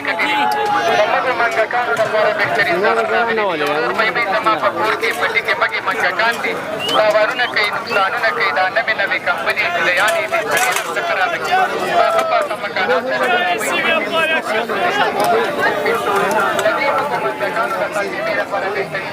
کړي دغه منګکانو لپاره بهترین ځواب راغلی دی مې زما په کور کې پټي کې مګې منګکان دي باورونه کوي نقصانونه کوي دا نوې نوې کمپنۍ جولیانې دي څخه راغلي هغه پاته مکانات سره د دې منګکانو د تنظیمې لپاره بهترین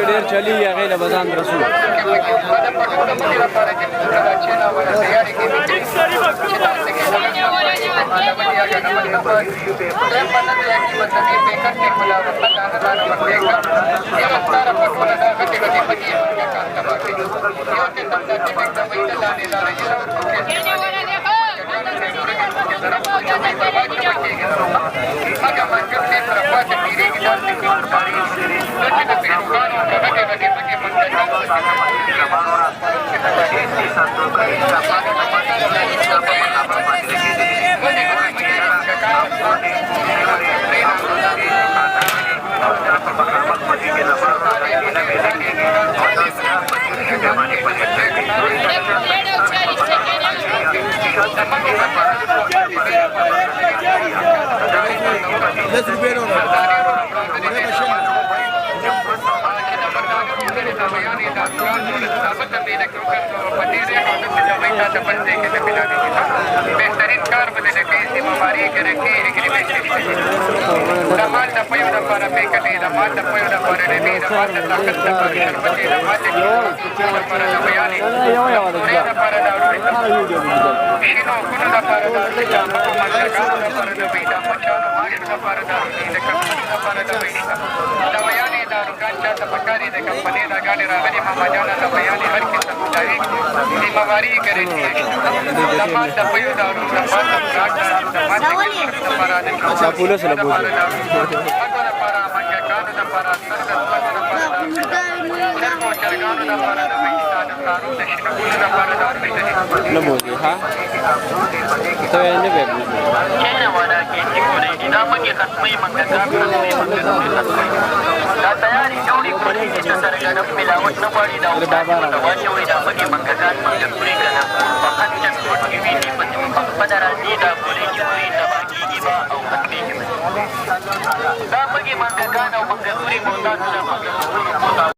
ډېر چلی هغې له بزان رسول بهترین کار به د پیسې مماري ګرځي د مال د پیو لپاره پیکټې د مال د پیو لپاره ډبې د مال د طاقت لپاره شربتې د مال د لپاره د بیانې سورې لپاره د شینو ګونو لپاره د جامو منځګانو لپاره د پیدا مچانو ماشو لپاره د د کمپنۍ لپاره د پیسې د بیانې د روګان چاته پکاري د کمپنۍ د ګاډي راغلي ماما جانه د بیانې هر قسم مدارک د مماري ګرځي د مال د پیو د مال د ګاډ د مال د لپاره د پولیس له بوزي نه بوزي ها ته نه به بوزي دا مګي ختمي منګکان دا تیاری جوړی کړی چې سرګړم ملاوت نه پړی دا واچوي دا مګي منګکان منګکوري کنه فقط چې څوک ویني په پدرازي دا کولې جوړی تباکیږي او ختمي دا مګي منګکان او منګکوري مونږ ته